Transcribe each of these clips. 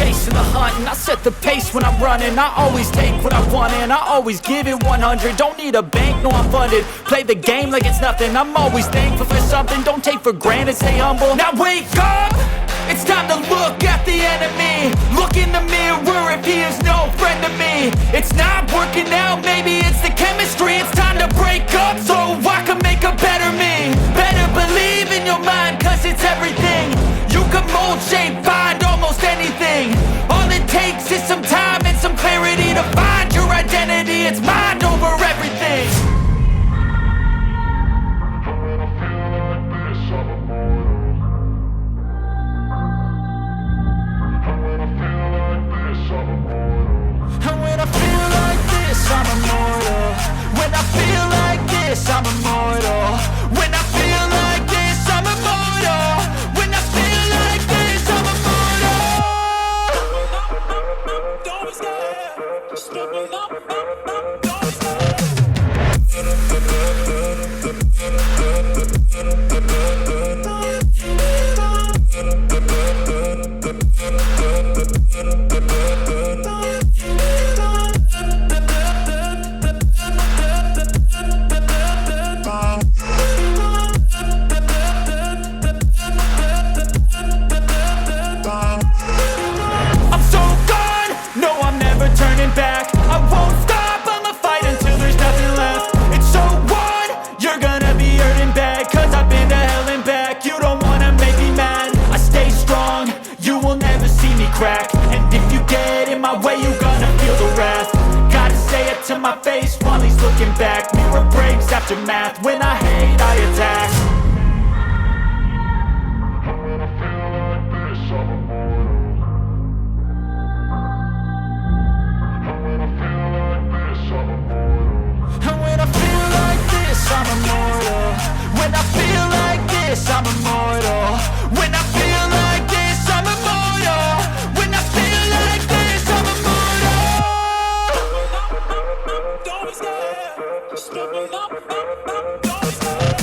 chase and the hunt, and I set the pace when I'm running. I always take what I want and I always give it 100. Don't need a bank, no I'm funded. Play the game like it's nothing. I'm always thankful for something. Don't take for granted, stay humble. Now wake up! It's time to look at the enemy. Look in the mirror if he is no friend to me. It's not working out, maybe it's the chemistry. It's time to break up so I can make a better me. Better believe in your mind, cause it's everything. You can mold, shape, find almost anything. All it takes is some time and some clarity to find your identity. It's mind over everything. I'm immortal. When I feel like this, I'm immortal. When I feel like this, I'm immortal. When I feel like this, I'm immortal. Don't be scared. Just let me know. Don't be scared. And if you get in my way, you're gonna feel the wrath. Gotta say it to my face while he's looking back. Mirror breaks after math. When I hate, I attack. When I feel like this, I'm immortal. When I feel like this, I'm immortal. When I feel like this, I'm immortal. When I feel like this, I'm immortal. When I feel like this, I'm immortal. When I feel like this, I'm immortal. Don't be scared. Just let me know. Don't be scared.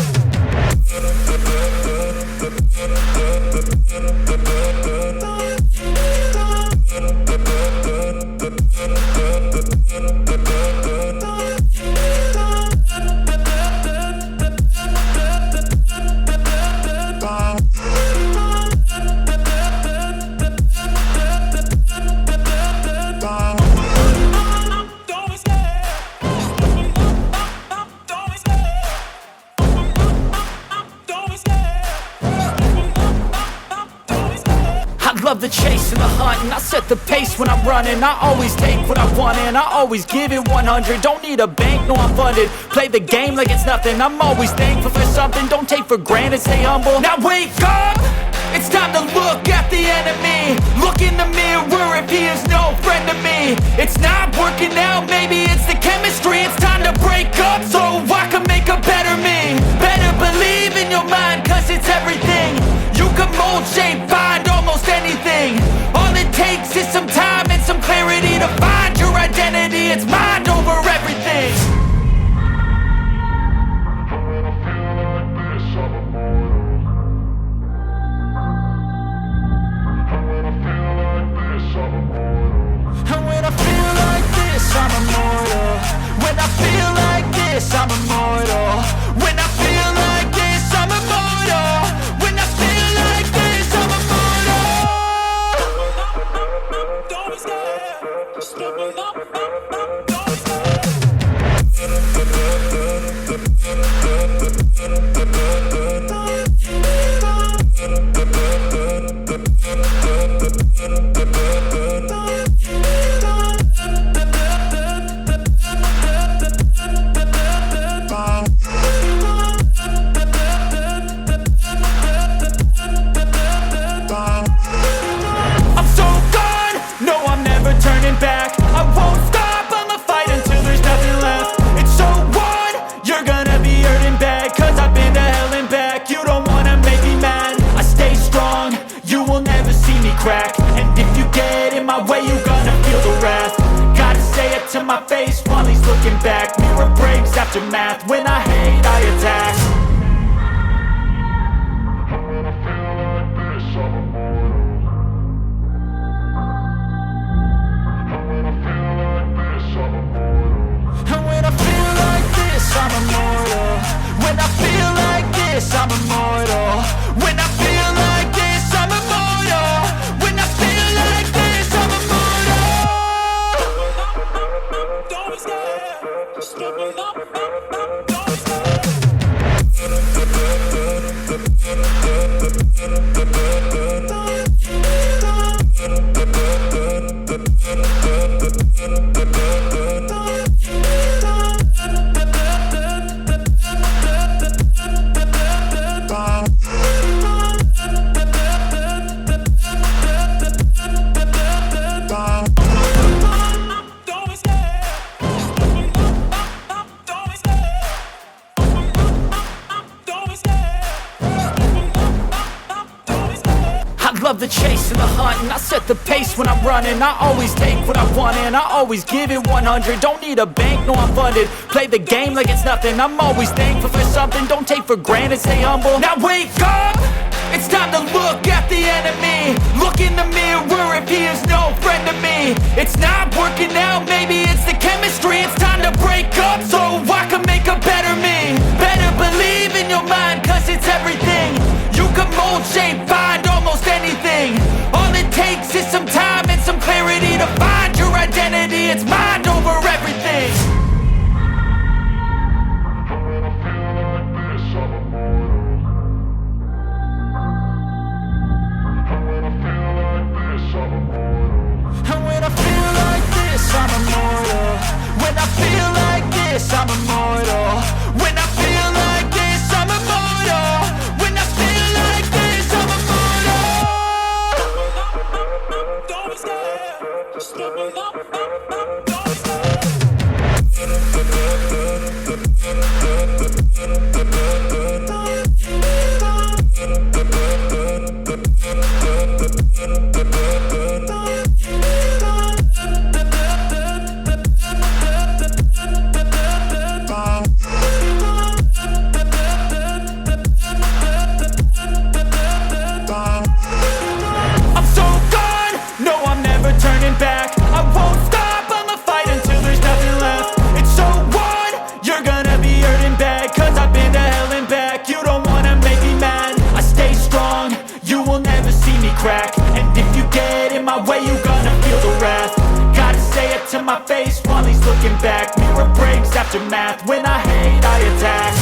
Love the chase and the hunt, and I set the pace when I'm running. I always take what I want and I always give it 100. Don't need a bank, no I'm funded. Play the game like it's nothing. I'm always thankful for something. Don't take for granted, stay humble. Now wake up! It's time to look at the enemy. Look in the mirror if he is no friend to me. It's not working out, maybe it's the chemistry. It's time to break up so I can make a better me. Better believe in your mind, cause it's everything. You can mold, shape, find almost anything. All it takes is some time and some clarity to find your identity. It's mind over everything. When I feel like this, I'm immortal. When I feel like this, I'm immortal. When I feel like this, I'm immortal. When I feel like this, I'm immortal. When I feel like this, I'm immortal. When I feel like this, I'm immortal. Don't be scared. Just let me know. Don't be scared. To my face while he's looking back. Mirror breaks after math. When I hate, I attack. When I feel like this, I'm immortal. I love the chase and the hunt, and I set the pace when I'm running. I always take what I want and I always give it 100. Don't need a bank, no I'm funded. Play the game like it's nothing. I'm always thankful for something. Don't take for granted, stay humble. Now wake up! It's time to look at the enemy. Look in the mirror if he is no friend to me. It's not working out, maybe it's the chemistry. It's time to break up so I can make a better me. Better believe in your mind, cause it's everything. You can mold, shape, find almost anything. All it takes is some time and some clarity to find your identity. It's mind over everything. And when I feel like this, I'm immortal. When I feel like this, I'm immortal. When I feel like this, I'm immortal. When I feel like this, I'm immortal. Don't be scared. Just don't be crack. And if you get in my way, you gonna feel the wrath. Gotta say it to my face while he's looking back. Mirror breaks after math. When I hate, I attack.